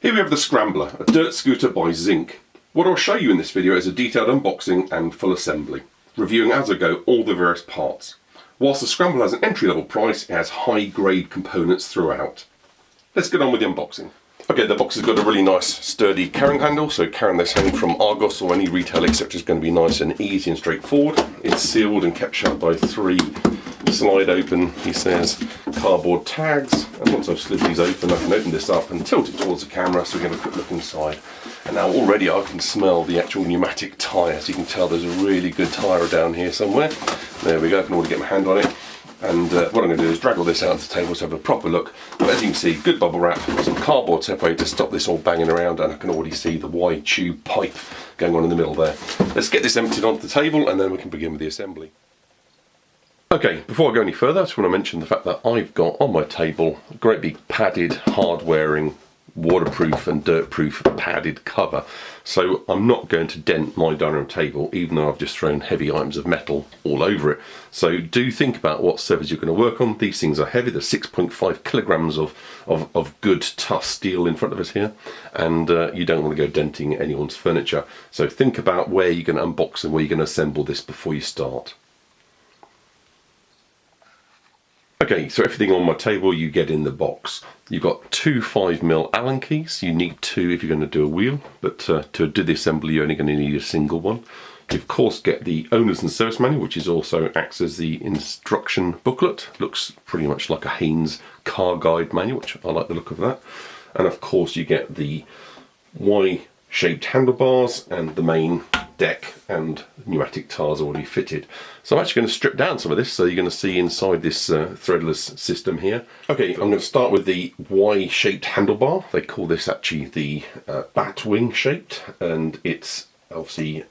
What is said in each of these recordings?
Here we have the Scrambler, a dirt scooter by ZINC. What I'll show you in this video is a detailed unboxing and full assembly, reviewing as I go all the various parts. Whilst the Scrambler has an entry-level price, it has high-grade components throughout. Let's get on with the unboxing. Okay, the box has got a really nice sturdy carrying handle, so carrying this home from Argos or any retail etc. is going to be nice and easy and straightforward. It's sealed and kept shut by 3 slide open, he says, cardboard tags. And once I've slid these open, I can open this up and tilt it towards the camera so we can have a quick look inside. And now already I can smell the actual pneumatic tyre. As you can tell, there's a really good tyre down here somewhere. There we go, I can already get my hand on it. And what I'm going to do is drag all this out onto the table to have a proper look. But as you can see, good bubble wrap, some cardboard separator to stop this all banging around, and I can already see the wide tube pipe going on in the middle there. Let's get this emptied onto the table and then we can begin with the assembly. Okay, before I go any further, I just want to mention the fact that I've got on my table a great big padded, hard-wearing, waterproof and dirt-proof padded cover. So I'm not going to dent my dining room table, even though I've just thrown heavy items of metal all over it. So do think about what surface you're going to work on. These things are heavy. There's 6.5 kilograms of good, tough steel in front of us here. And you don't want to go denting anyone's furniture. So think about where you're going to unbox and where you're going to assemble this before you start. Okay, so everything on my table you get in the box. You've got 2 5mm Allen keys. You need 2 if you're going to do a wheel, but to do the assembly you're only going to need a single one. You of course get the owner's and service manual, which is also acts as the instruction booklet. Looks pretty much like a Haynes car guide manual, which I like the look of that. And of course you get the Y-shaped handlebars and the main deck and pneumatic tyres already fitted. So I'm actually going to strip down some of this so you're going to see inside this threadless system here. Okay, I'm going to start with the Y-shaped handlebar. They call this actually the bat wing shaped, and it's obviously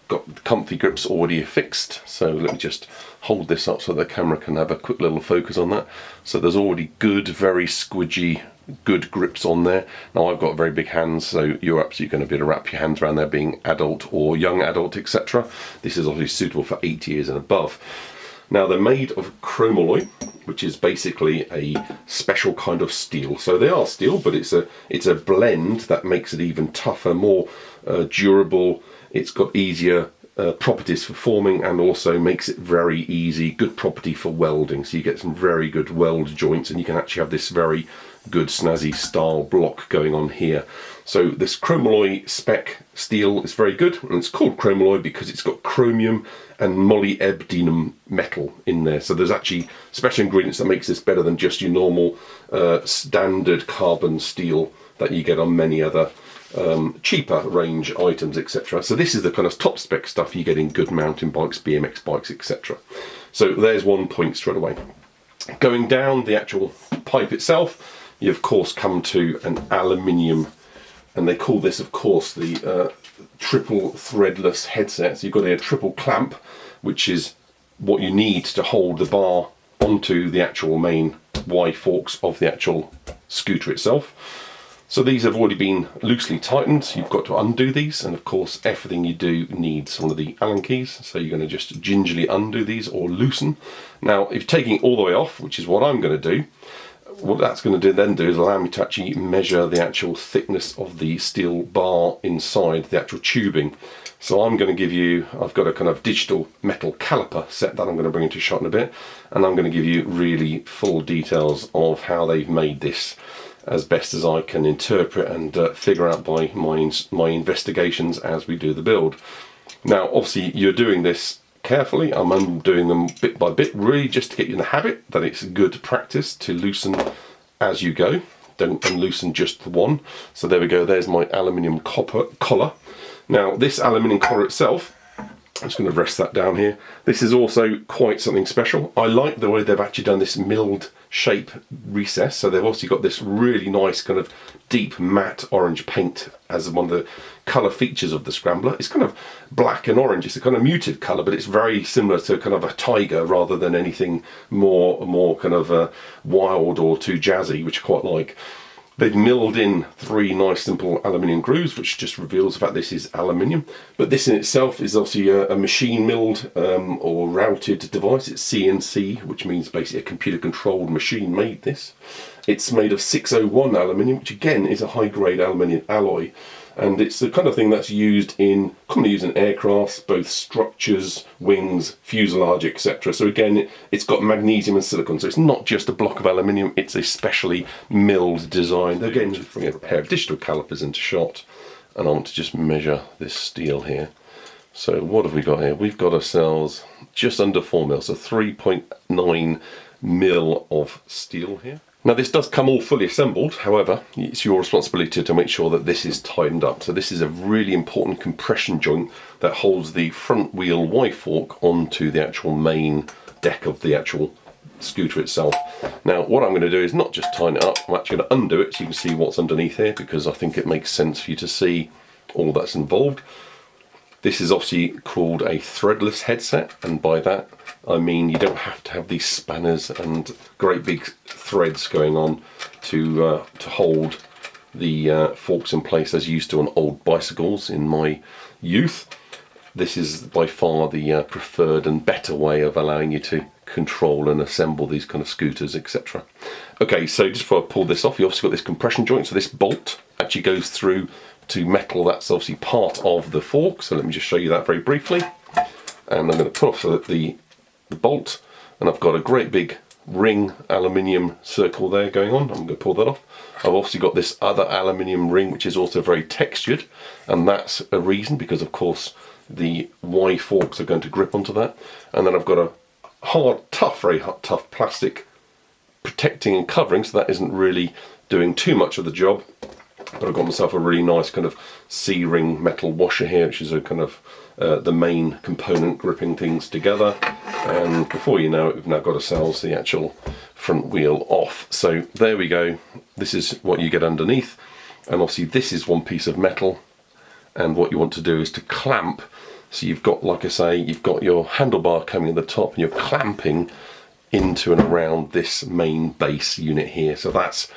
got comfy grips already fixed. So let me just hold this up so the camera can have a quick little focus on that. So there's already good, very squidgy, good grips on there. Now I've got very big hands, so you're absolutely going to be able to wrap your hands around there, being adult or young adult, etc. This is obviously suitable for 8 years and above. Now they're made of chromalloy, which is basically a special kind of steel. So they are steel, but it's a blend that makes it even tougher, more durable. It's got easier properties for forming, and also makes it very easy, good property for welding. So you get some very good weld joints, and you can actually have this very good snazzy style block going on here. So this chromalloy spec steel is very good, and it's called chromalloy because it's got chromium and molybdenum metal in there. So there's actually special ingredients that makes this better than just your normal standard carbon steel that you get on many other cheaper range items, etc. So this is the kind of top spec stuff you get in good mountain bikes, BMX bikes, etc. So there's one point straight away. Going down the actual pipe itself, you of course come to an aluminium, and they call this of course the triple threadless headset. So you've got a triple clamp, which is what you need to hold the bar onto the actual main Y forks of the actual scooter itself. So these have already been loosely tightened, so you've got to undo these, and of course everything you do needs one of the Allen keys, so you're going to just gingerly undo these or loosen. Now if you're taking it all the way off, which is what I'm going to do, what that's going to do is allow me to actually measure the actual thickness of the steel bar inside the actual tubing. So I'm going to give you, I've got a kind of digital metal caliper set that I'm going to bring into shot in a bit, and I'm going to give you really full details of how they've made this, as best as I can interpret and figure out by my investigations as we do the build. Now obviously you're doing this carefully. I'm undoing them bit by bit, really just to get you in the habit that it's good practice to loosen as you go. Don't unloosen just the one. So there we go, there's my aluminium collar. Now this aluminium collar itself, I'm just going to rest that down here. This is also quite something special. I like the way they've actually done this milled shape recess. So they've also got this really nice kind of deep matte orange paint as one of the colour features of the Scrambler. It's kind of black and orange. It's a kind of muted colour, but it's very similar to kind of a tiger rather than anything more kind of wild or too jazzy, which I quite like. They've milled in 3 nice simple aluminium grooves, which just reveals the fact this is aluminium. But this in itself is obviously a machine milled or routed device. It's CNC, which means basically a computer controlled machine made this. It's made of 601 aluminium, which again is a high-grade aluminium alloy. And it's the kind of thing that's commonly used in aircrafts, both structures, wings, fuselage, etc. So again, it's got magnesium and silicon, so it's not just a block of aluminium, it's a specially milled design. Again, just bring a pair of digital calipers into shot, and I want to just measure this steel here. So what have we got here? We've got ourselves just under 4 mil, so 3.9 mil of steel here. Now this does come all fully assembled, however, it's your responsibility to make sure that this is tightened up. So this is a really important compression joint that holds the front wheel Y fork onto the actual main deck of the actual scooter itself. Now what I'm going to do is not just tighten it up, I'm actually going to undo it so you can see what's underneath here, because I think it makes sense for you to see all that's involved. This is obviously called a threadless headset, and by that I mean you don't have to have these spanners and great big threads going on to hold the forks in place as you used to on old bicycles in my youth. This is by far the preferred and better way of allowing you to control and assemble these kind of scooters, etc. Okay, so just before I pull this off, you also got this compression joint, so this bolt actually goes through to metal that's obviously part of the fork, so let me just show you that very briefly. And I'm going to pull off the bolt, and I've got a great big ring aluminium circle there going on. I'm going to pull that off. I've obviously got this other aluminium ring which is also very textured, and that's a reason because of course the Y forks are going to grip onto that. And then I've got a very tough plastic protecting and covering, so that isn't really doing too much of the job. But I've got myself a really nice kind of C-ring metal washer here, which is a kind of the main component gripping things together. And before you know it, we've now got ourselves the actual front wheel off. So there we go. This is what you get underneath. And obviously this is one piece of metal. And what you want to do is to clamp. So you've got, like I say, you've got your handlebar coming at the top, and you're clamping into and around this main base unit here. So that's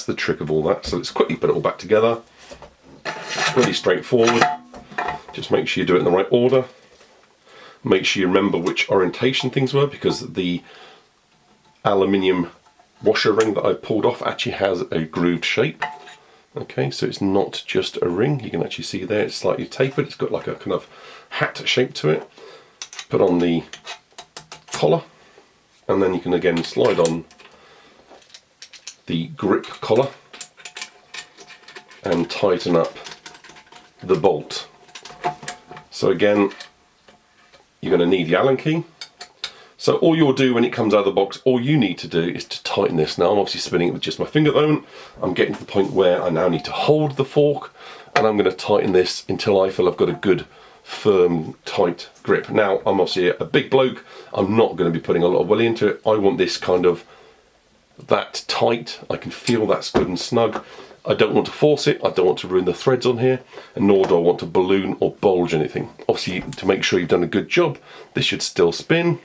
the trick of all that. So let's quickly put it all back together. Really straightforward. Just make sure you do it in the right order. Make sure you remember which orientation things were, because the aluminium washer ring that I pulled off actually has a grooved shape. Okay, so it's not just a ring. You can actually see there it's slightly tapered. It's got like a kind of hat shape to it. Put on the collar, and then you can again slide on the grip collar and tighten up the bolt. So again, you're going to need the Allen key. So all you'll do when it comes out of the box, all you need to do is to tighten this. Now I'm obviously spinning it with just my finger at the moment. I'm getting to the point where I now need to hold the fork, and I'm going to tighten this until I feel I've got a good firm tight grip. Now I'm obviously a big bloke, I'm not going to be putting a lot of willy into it. I want this kind of that tight. I can feel that's good and snug. I don't want to force it, I don't want to ruin the threads on here, and nor do I want to balloon or bulge anything. Obviously, to make sure you've done a good job, this should still spin.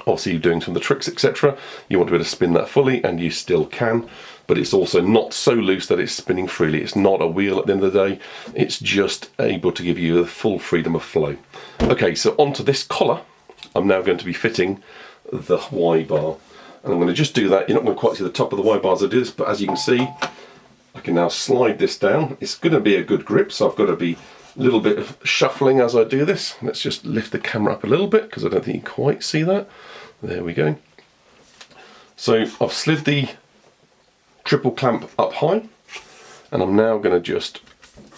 Obviously you're doing some of the tricks, etc. You want to be able to spin that fully, and you still can, but it's also not so loose that it's spinning freely. It's not a wheel at the end of the day, it's just able to give you the full freedom of flow. Okay, so onto this collar, I'm now going to be fitting the Y bar. And I'm going to just do that. You're not going to quite see the top of the Y bar as I do this, but as you can see, I can now slide this down. It's going to be a good grip, so I've got to be a little bit of shuffling as I do this. Let's just lift the camera up a little bit, because I don't think you can quite see that. There we go. So I've slid the triple clamp up high, and I'm now going to just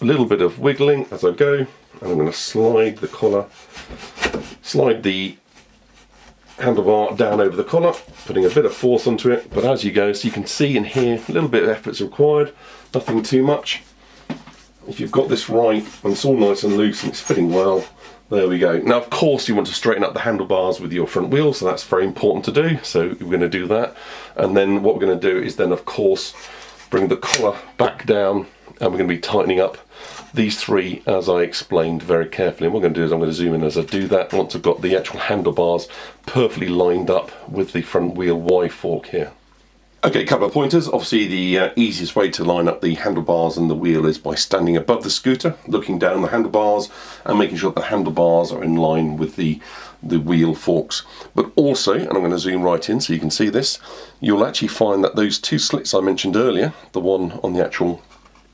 a little bit of wiggling as I go, and I'm going to slide the collar, slide the handlebar down over the collar, putting a bit of force onto it, but as you go, so you can see and hear, a little bit of effort's required, nothing too much. If you've got this right and it's all nice and loose and it's fitting well, there we go. Now of course you want to straighten up the handlebars with your front wheel, so that's very important to do, so we're going to do that. And then what we're going to do is then of course bring the collar back down, and we're going to be tightening up these three as I explained very carefully. And what I'm going to do is I'm going to zoom in as I do that once I've got the actual handlebars perfectly lined up with the front wheel Y fork here. Okay, a couple of pointers. Obviously the easiest way to line up the handlebars and the wheel is by standing above the scooter, looking down the handlebars and making sure the handlebars are in line with the the wheel forks. But also, and I'm going to zoom right in so you can see this, you'll actually find that those two slits I mentioned earlier, the one on the actual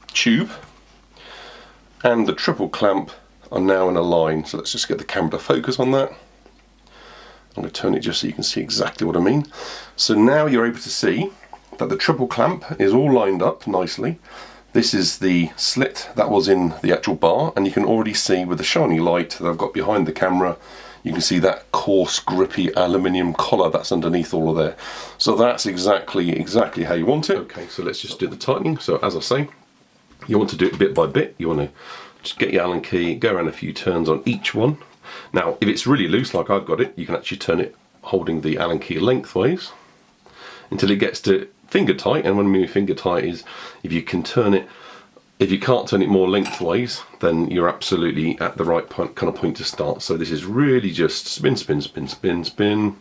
tube and the triple clamp, are now in a line. So let's just get the camera to focus on that. I'm going to turn it just so you can see exactly what I mean. So now you're able to see that the triple clamp is all lined up nicely. This is the slit that was in the actual bar, and you can already see with the shiny light that I've got behind the camera, you can see that coarse, grippy aluminium collar that's underneath all of there. So that's exactly how you want it. Okay, so let's just do the tightening. So as I say, you want to do it bit by bit. You want to just get your Allen key, go around a few turns on each one. Now, if it's really loose like I've got it, you can actually turn it holding the Allen key lengthways until it gets to finger tight. And what I mean finger tight is if you can turn it, if you can't turn it more lengthways, then you're absolutely at the right kind of point to start. So this is really just spin, spin, spin, spin, spin.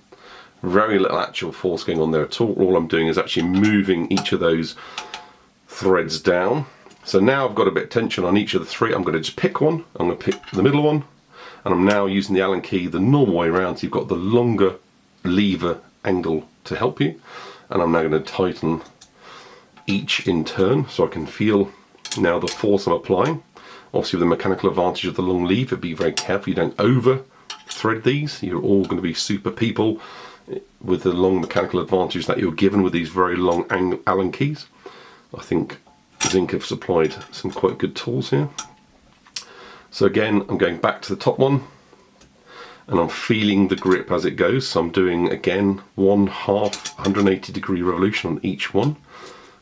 Very little actual force going on there at all. All I'm doing is actually moving each of those threads down. So now I've got a bit of tension on each of the three. I'm going to just pick one. I'm going to pick the middle one. And I'm now using the Allen key the normal way around. So you've got the longer lever angle to help you. And I'm now going to tighten each in turn so I can feel now the force I'm applying. Obviously with the mechanical advantage of the long lever, be very careful you don't over thread these. You're all going to be super people with the long mechanical advantage that you're given with these very long Allen keys. I think ZINC have supplied some quite good tools here. So again, I'm going back to the top one and I'm feeling the grip as it goes. So I'm doing again 1/2 180-degree revolution on each one.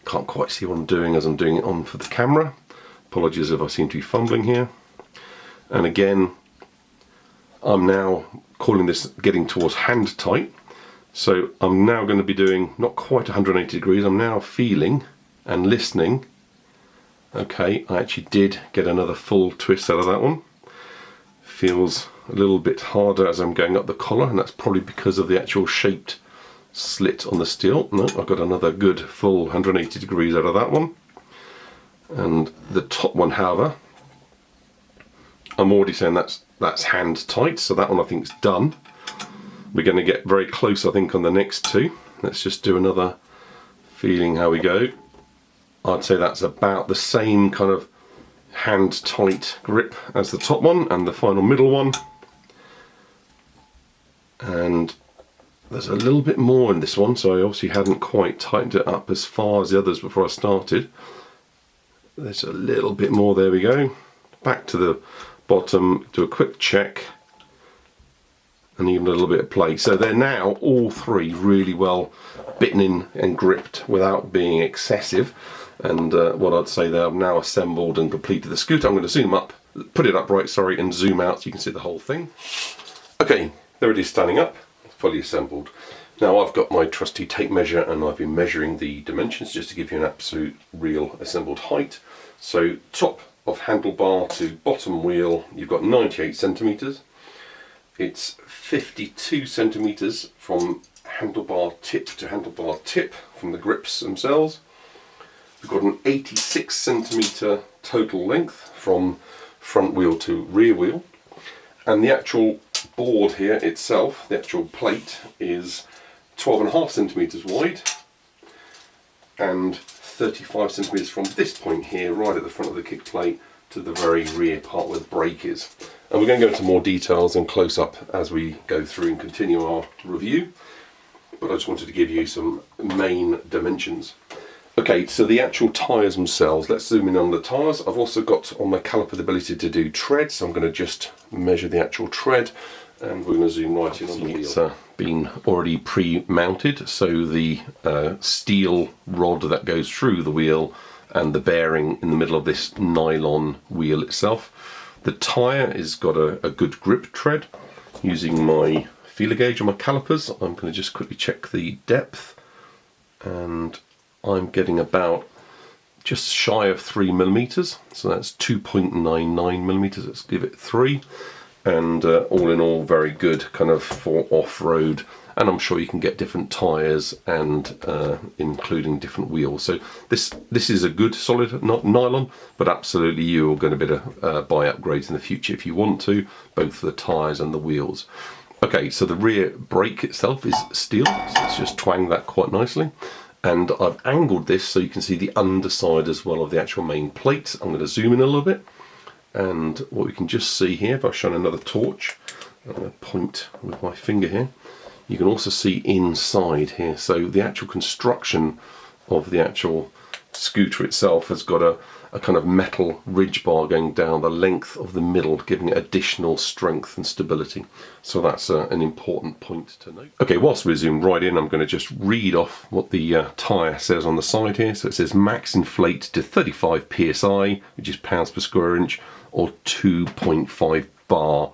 Can't quite see what I'm doing as I'm doing it on for the camera. Apologies if I seem to be fumbling here. And again, I'm now calling this getting towards hand tight. So I'm now going to be doing not quite 180 degrees. I'm now feeling and listening. Okay, I actually did get another full twist out of that one. Feels a little bit harder as I'm going up the collar, and that's probably because of the actual shaped slit on the steel. No, I've got another good full 180 degrees out of that one. And the top one, however, I'm already saying that's hand tight, so that one I think is done. We're going to get very close, I think, on the next two. Let's just do another feeling how we go. I'd say that's about the same kind of hand tight grip as the top one and the final middle one. And there's a little bit more in this one, so I obviously hadn't quite tightened it up as far as the others before I started. There's a little bit more, there we go. Back to the bottom, do a quick check, and even a little bit of play. So they're now all three really well bitten in and gripped without being excessive. And what I'd say there, I've now assembled and completed the scooter. I'm going to zoom up, put it upright, sorry, and zoom out so you can see the whole thing. Okay, there it is standing up, fully assembled. Now I've got my trusty tape measure and I've been measuring the dimensions just to give you an absolute real assembled height. So top of handlebar to bottom wheel, you've got 98 centimetres. It's 52 centimetres from handlebar tip to handlebar tip from the grips themselves. We've got an 86 centimetre total length from front wheel to rear wheel. And the actual board here itself, the actual plate, is 12.5 centimetres wide and 35 centimetres from this point here, right at the front of the kick plate, to the very rear part where the brake is. And we're going to go into more details and close up as we go through and continue our review, but I just wanted to give you some main dimensions. Okay, so the actual tyres themselves, let's zoom in on the tyres. I've also got on my caliper the ability to do tread, so I'm going to just measure the actual tread, and we're going to zoom right in on the wheel. It's been already pre-mounted, so the steel rod that goes through the wheel and the bearing in the middle of this nylon wheel itself. The tyre has got a good grip tread. Using my feeler gauge on my calipers, I'm going to just quickly check the depth, and I'm getting about just shy of 3 millimeters, so that's 2.99 millimeters. Let's give it 3, and all in all, very good kind of for off-road. And I'm sure you can get different tyres and including different wheels. So this is a good solid nylon, but absolutely you're going to be able to buy upgrades in the future if you want to, both for the tyres and the wheels. Okay, so the rear brake itself is steel, so let's just twang that quite nicely. And I've angled this so you can see the underside as well of the actual main plate. I'm going to zoom in a little bit. And what we can just see here, if I shine another torch, I'm going to point with my finger here, you can also see inside here. So the actual construction of the actual scooter itself has got a kind of metal ridge bar going down the length of the middle, giving it additional strength and stability. So that's an important point to note. Okay, whilst we zoom right in, I'm going to just read off what the tyre says on the side here. So it says max inflate to 35 psi, which is pounds per square inch, or 2.5 bar.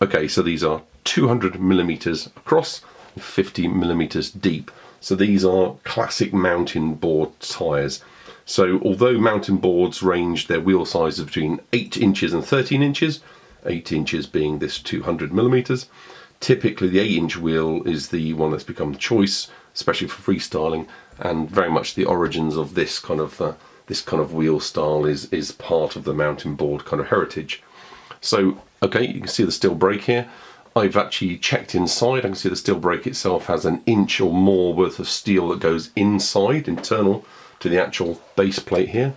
Okay, so these are 200 millimeters across, 50 millimeters deep. So these are classic mountain board tyres. So although mountain boards range their wheel sizes between 8 inches and 13 inches, 8 inches being this 200 millimeters, typically the 8-inch wheel is the one that's become the choice, especially for freestyling, and very much the origins of this kind of wheel style is part of the mountain board kind of heritage. So okay, you can see the steel brake here. I've actually checked inside. I can see the steel brake itself has an inch or more worth of steel that goes inside, internal to the actual base plate here,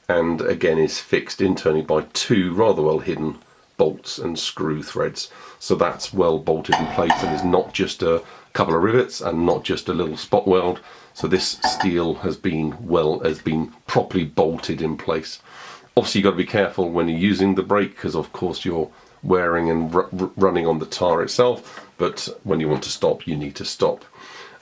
and again is fixed internally by 2 rather well hidden bolts and screw threads. So that's well bolted in place and is not just a couple of rivets and not just a little spot weld. So this steel has been properly bolted in place. Obviously you've got to be careful when you're using the brake, because of course you're wearing and running on the tyre itself, but when you want to stop, you need to stop.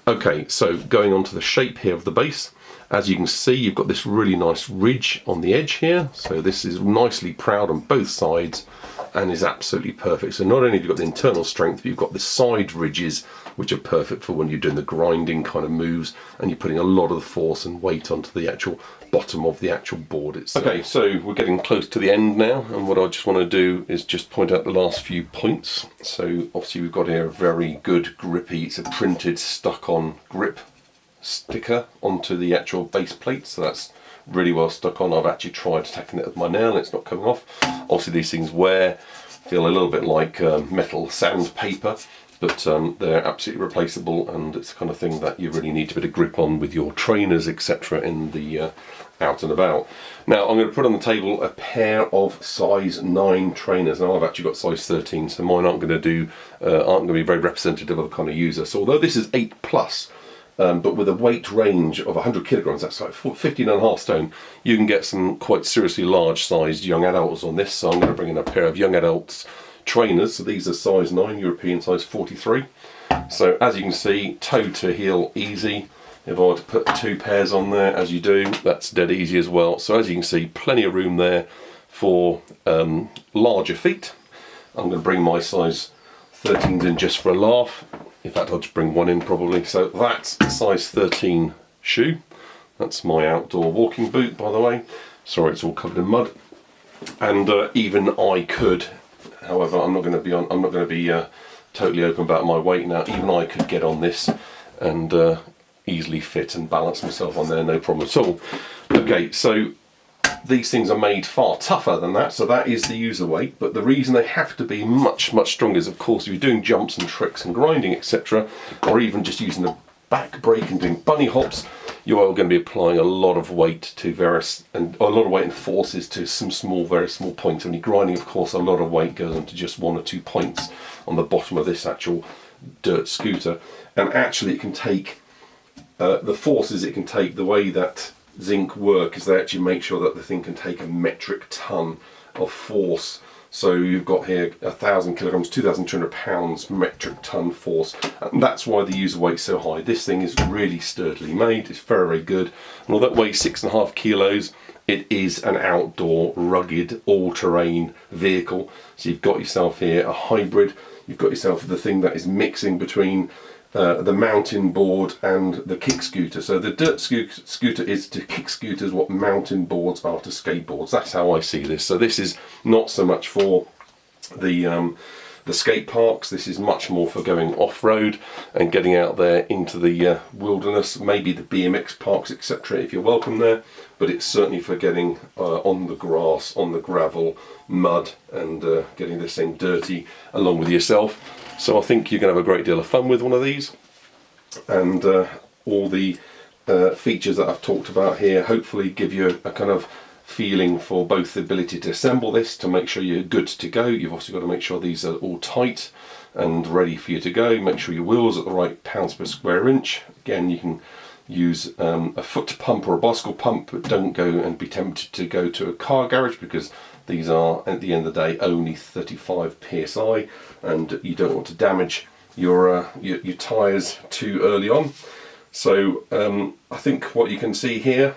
Okay, so going on to the shape here of the base, as you can see, you've got this really nice ridge on the edge here. So this is nicely proud on both sides and is absolutely perfect. So not only have you got the internal strength, but you've got the side ridges, which are perfect for when you're doing the grinding kind of moves and you're putting a lot of the force and weight onto the actual bottom of the actual board itself. Okay, so we're getting close to the end now, and what I just want to do is just point out the last few points. So obviously we've got here a very good grippy, it's a printed stuck-on grip sticker onto the actual base plate, so that's really well stuck on. I've actually tried attacking it with my nail and it's not coming off. Obviously these things feel a little bit like metal sandpaper, but they're absolutely replaceable, and it's the kind of thing that you really need a bit of grip on with your trainers, etc. in the out and about. Now I'm going to put on the table a pair of size 9 trainers. Now I've actually got size 13, so mine aren't going to be very representative of the kind of user. So although this is 8+, but with a weight range of 100 kilograms, that's like 15.5 stone, you can get some quite seriously large sized young adults on this. So I'm going to bring in a pair of young adults trainers. So these are size 9, European size 43. So as you can see, toe to heel easy. If I were to put 2 pairs on there, as you do, that's dead easy as well. So as you can see, plenty of room there for larger feet. I'm going to bring my size 13s in just for a laugh. In fact, I'll just bring one in probably. So that's a size 13 shoe. That's my outdoor walking boot, by the way. Sorry, it's all covered in mud. And even I could, however, I'm not going to be totally open about my weight now. Even I could get on this and easily fit and balance myself on there, no problem at all. Okay, so these things are made far tougher than that, so that is the user weight, but the reason they have to be much stronger is, of course, if you're doing jumps and tricks and grinding, etc., or even just using the back brake and doing bunny hops, you are going to be applying a lot of weight to a lot of weight and forces to some very small points. When you're grinding, of course, a lot of weight goes onto just 1 or 2 points on the bottom of this actual dirt scooter, and actually it can take the forces it can take. The way that ZINC work is they actually make sure that the thing can take a metric ton of force. So you've got here 1,000 kilograms, 2,200 pounds metric ton force, and that's why the user weight's so high. This thing is really sturdily made, it's very good, and although it weighs 6.5 kilos, it is an outdoor, rugged, all-terrain vehicle. So you've got yourself here a hybrid, you've got yourself the thing that is mixing between the mountain board and the kick scooter. So the dirt scooter is to kick scooters what mountain boards are to skateboards. That's how I see this. So this is not so much for the the skate parks. This is much more for going off-road and getting out there into the wilderness, maybe the BMX parks, etc., if you're welcome there. But it's certainly for getting on the grass, on the gravel, mud, and getting this thing dirty along with yourself. So I think you're going to have a great deal of fun with one of these. And all the features that I've talked about here hopefully give you a kind of feeling for both the ability to assemble this to make sure you're good to go. You've also got to make sure these are all tight and ready for you to go. Make sure your wheels are at the right pounds per square inch. Again, you can use a foot pump or a bicycle pump, but don't go and be tempted to go to a car garage, because these are at the end of the day only 35 psi, and you don't want to damage your tyres too early on. So I think what you can see here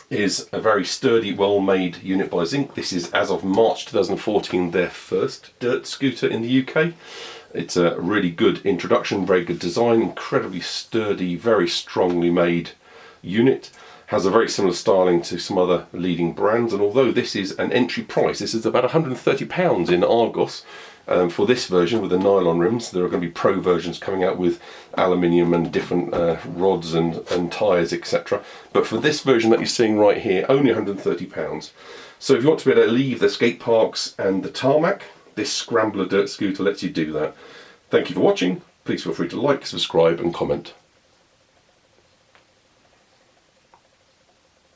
is a very sturdy, well-made unit by ZINC. This is, as of March 2014, their first dirt scooter in the UK. It's a really good introduction, very good design, incredibly sturdy, very strongly made unit. Has a very similar styling to some other leading brands, and although this is an entry price, this is about £130 in Argos. For this version with the nylon rims. There are going to be pro versions coming out with aluminium and different rods and tyres, etc. But for this version that you're seeing right here, only £130. So if you want to be able to leave the skate parks and the tarmac, this Scrambler dirt scooter lets you do that. Thank you for watching. Please feel free to like, subscribe and comment.